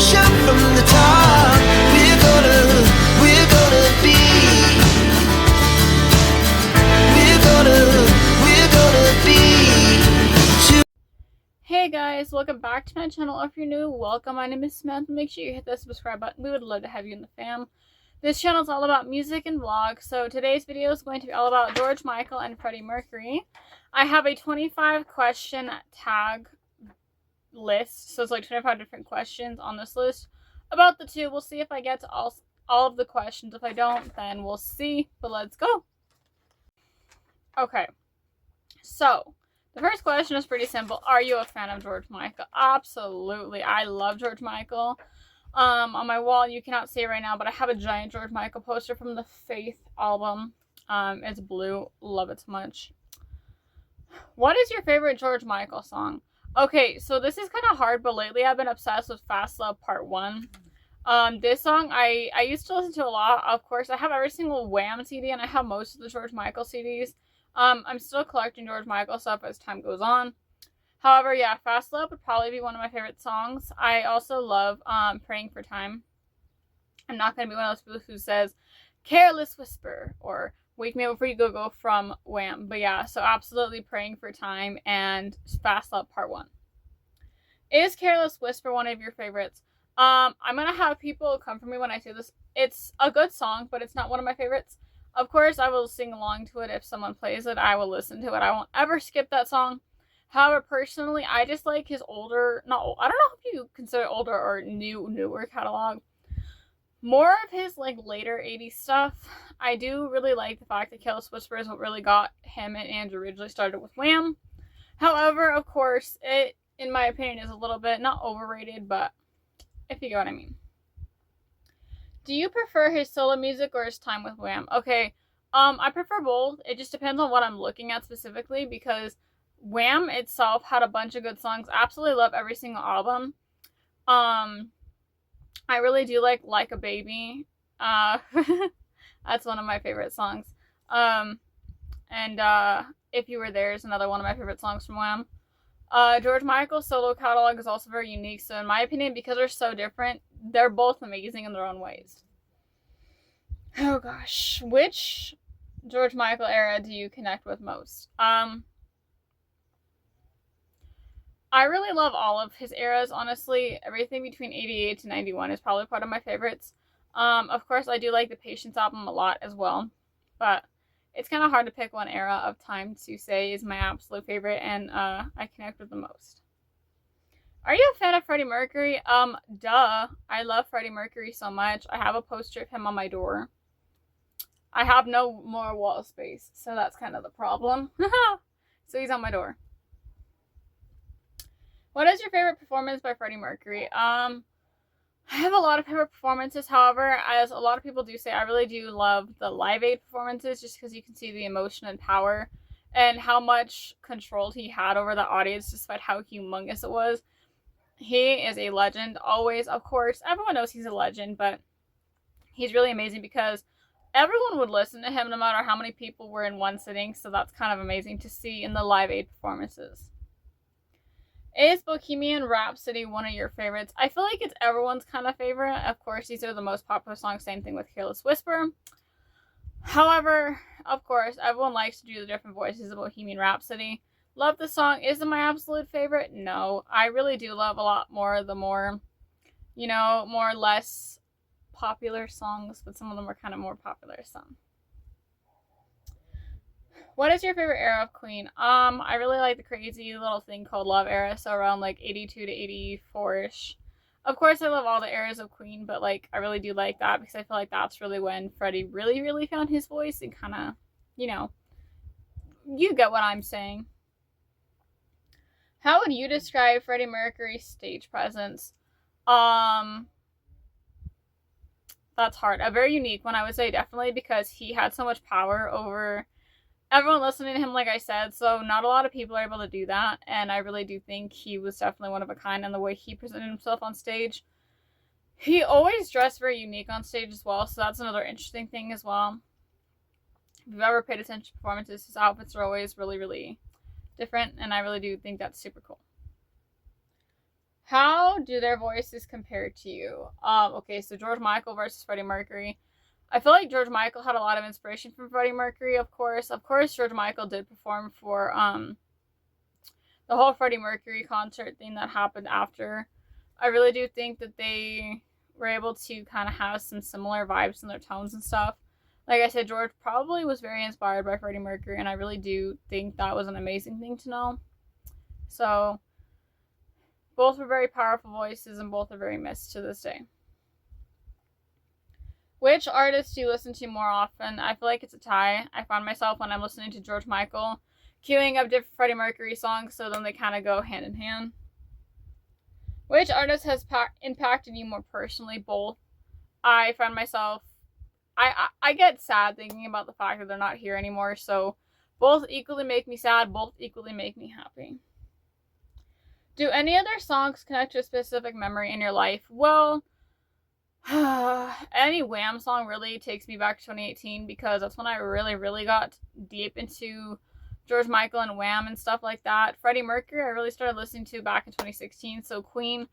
push up from the top. We're gonna be. We're gonna be. Hey guys, welcome back to my channel. If you're new, welcome. My name is Samantha. Make sure you hit that subscribe button. We would love to have you in the fam. This channel is all about music and vlogs, so today's video is going to be all about George Michael and Freddie Mercury. I have a 25 question tag list, so it's like 25 different questions on this list about the two. We'll see if I get to all of the questions. If I don't, then we'll see, but let's go. Okay, so the first question is pretty simple. Are you a fan of George Michael? Absolutely. I love George Michael. On my wall, you cannot see it right now, but I have a giant George Michael poster from the Faith album. It's blue. Love it so much. What is your favorite George Michael song? Okay, so this is kind of hard, but lately I've been obsessed with Fast Love Part 1. This song I used to listen to a lot. Of course, I have every single Wham CD, and I have most of the George Michael CDs. I'm still collecting George Michael stuff as time goes on. However, yeah, Fast Love would probably be one of my favorite songs. I also love Praying for Time. I'm not going to be one of those people who says Careless Whisper or Wake Me Up Before You Go from Wham. But yeah, so absolutely Praying for Time and Fast Love Part 1. Is Careless Whisper one of your favorites? I'm going to have people come for me when I say this. It's a good song, but it's not one of my favorites. Of course, I will sing along to it if someone plays it. I will listen to it. I won't ever skip that song. However, personally, I just like his older, I don't know if you consider older or newer catalog. More of his, like, later 80s stuff. I do really like the fact that Careless Whisper is what really got him and Andrew originally started with Wham. However, of course, it, in my opinion, is a little bit, not overrated, but if you get what I mean. Do you prefer his solo music or his time with Wham? Okay, I prefer both. It just depends on what I'm looking at specifically, because Wham itself had a bunch of good songs. Absolutely love every single album. I really do like a Baby. That's one of my favorite songs. And If You Were There is another one of my favorite songs from Wham. George Michael's solo catalog is also very unique, so in my opinion, because they're so different, they're both amazing in their own ways. Oh gosh, which George Michael era do you connect with most? I really love all of his eras, honestly. Everything between 88 to 91 is probably part of my favorites. Of course, I do like the Patience album a lot as well, but it's kind of hard to pick one era of time to say is my absolute favorite and I connect with the most. Are you a fan of Freddie Mercury? Duh. I love Freddie Mercury so much. I have a poster of him on my door. I have no more wall space, so that's kind of the problem. So he's on my door. What is your favorite performance by Freddie Mercury? I have a lot of favorite performances. However, as a lot of people do say, I really do love the Live Aid performances just because you can see the emotion and power and how much control he had over the audience despite how humongous it was. He is a legend always. Of course, everyone knows he's a legend, but he's really amazing because everyone would listen to him no matter how many people were in one sitting, so that's kind of amazing to see in the Live Aid performances. Is Bohemian Rhapsody one of your favorites? I feel like it's everyone's kind of favorite. Of course, these are the most popular songs. Same thing with Careless Whisper. However, of course, everyone likes to do the different voices of Bohemian Rhapsody. Love the song. Is it my absolute favorite? No. I really do love a lot more the more, more or less popular songs, but some of them are kind of more popular, so. What is your favorite era of Queen? I really like the crazy little thing called Love era, so around like 82 to 84-ish. Of course, I love all the eras of Queen, but like I really do like that because I feel like that's really when Freddie really, really found his voice and kind of, you get what I'm saying. How would you describe Freddie Mercury's stage presence? That's hard. A very unique one, I would say, definitely, because he had so much power over everyone listening to him, like I said, so not a lot of people are able to do that, and I really do think he was definitely one of a kind in the way he presented himself on stage. He always dressed very unique on stage as well, so that's another interesting thing as well. If you've ever paid attention to performances, his outfits are always really, really different, and I really do think that's super cool. How do their voices compare to you? Okay, so George Michael versus Freddie Mercury. I feel like George Michael had a lot of inspiration from Freddie Mercury, of course. Of course, George Michael did perform for the whole Freddie Mercury concert thing that happened after. I really do think that they were able to kind of have some similar vibes in their tones and stuff. Like I said, George probably was very inspired by Freddie Mercury, and I really do think that was an amazing thing to know. So, both were very powerful voices, and both are very missed to this day. Which artist do you listen to more often? I feel like it's a tie. I find myself when I'm listening to George Michael queuing up different Freddie Mercury songs, so then they kind of go hand in hand. Which artist has impacted you more personally? Both. I find myself, I get sad thinking about the fact that they're not here anymore, so both equally make me sad, both equally make me happy. Do any other songs connect to a specific memory in your life? Well, any Wham song really takes me back to 2018 because that's when I really got deep into George Michael and Wham and stuff like that. Freddie Mercury, I really started listening to back in 2016. So Queen,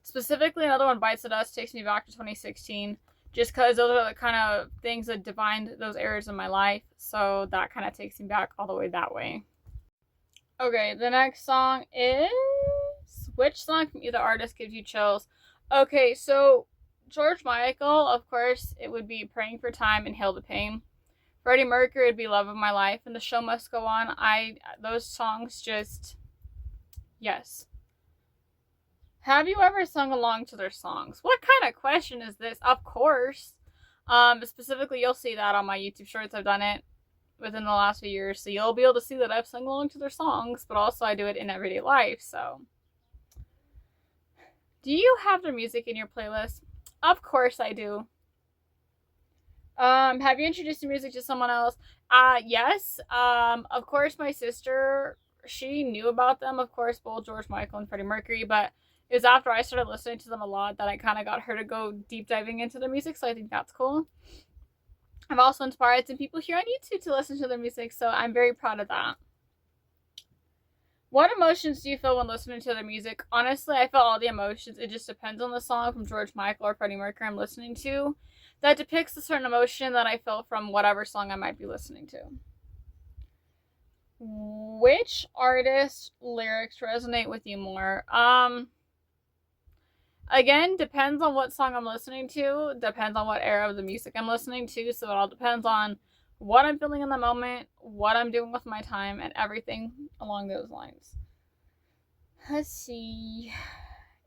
specifically Another One Bites the Dust, takes me back to 2016 just because those are the kind of things that defined those eras in my life. So that kind of takes me back all the way that way. Okay, the next song is... Which song from either artist gives you chills? Okay, so George Michael, of course, it would be Praying for Time and Heal the Pain. Freddie Mercury would be Love of My Life and The Show Must Go On. Those songs just, yes. Have you ever sung along to their songs? What kind of question is this? Of course. Specifically, you'll see that on my YouTube shorts. I've done it within the last few years, so you'll be able to see that I've sung along to their songs, but also I do it in everyday life, so. Do you have their music in your playlist? Of course I do. Have you introduced your music to someone else? Yes. Of course my sister, she knew about them, of course, both George Michael and Freddie Mercury, but it was after I started listening to them a lot that I kind of got her to go deep diving into their music, so I think that's cool. I've also inspired some people here on YouTube to listen to their music, so I'm very proud of that. What emotions do you feel when listening to their music? Honestly, I feel all the emotions. It just depends on the song from George Michael or Freddie Mercury I'm listening to that depicts a certain emotion that I feel from whatever song I might be listening to. Which artist lyrics resonate with you more? Again, depends on what song I'm listening to, depends on what era of the music I'm listening to, so it all depends on what I'm feeling in the moment, what I'm doing with my time, and everything along those lines. Let's see.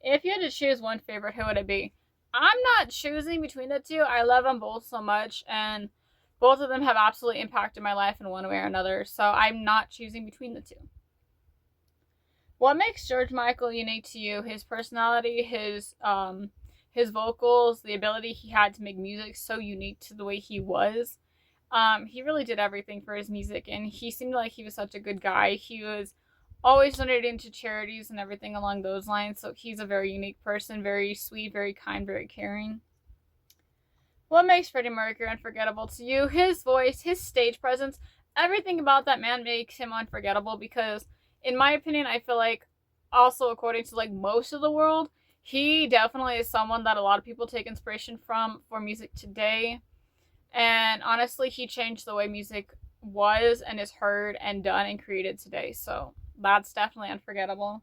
If you had to choose one favorite, who would it be? I'm not choosing between the two. I love them both so much, and both of them have absolutely impacted my life in one way or another, so I'm not choosing between the two. What makes George Michael unique to you? His personality, his vocals, the ability he had to make music so unique to the way he was. He really did everything for his music, and he seemed like he was such a good guy. He was always donating to charities and everything along those lines, so he's a very unique person, very sweet, very kind, very caring. What makes Freddie Mercury unforgettable to you? His voice, his stage presence, everything about that man makes him unforgettable because, in my opinion, I feel like, also according to like most of the world, he definitely is someone that a lot of people take inspiration from for music today. And honestly, he changed the way music was and is heard and done and created today. So that's definitely unforgettable.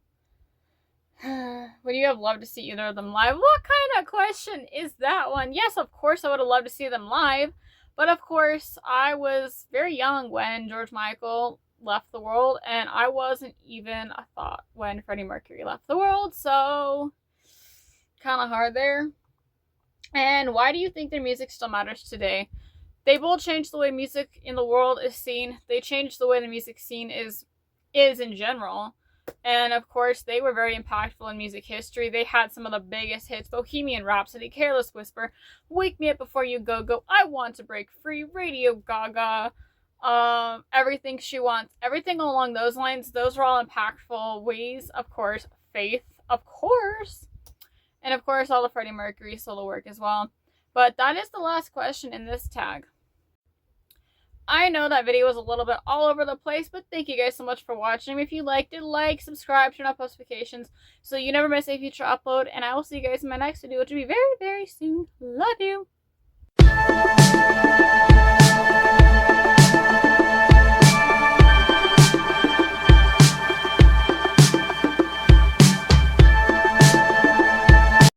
Would you have loved to see either of them live? What kind of question is that one? Yes, of course I would have loved to see them live. But of course, I was very young when George Michael left the world. And I wasn't even a thought when Freddie Mercury left the world. So, kind of hard there. And why do you think their music still matters today? They both changed the way music in the world is seen. They changed the way the music scene is in general. And of course, they were very impactful in music history. They had some of the biggest hits: Bohemian Rhapsody, Careless Whisper, Wake Me Up Before You Go Go, I Want to Break Free, Radio Gaga, Everything She Wants, everything along those lines. Those were all impactful ways. Of course, Faith, of course. And of course, all the Freddie Mercury solo work as well. But that is the last question in this tag. I know that video was a little bit all over the place, but thank you guys so much for watching. If you liked it, like, subscribe, turn on post notifications so you never miss a future upload. And I will see you guys in my next video, which will be very, very soon. Love you.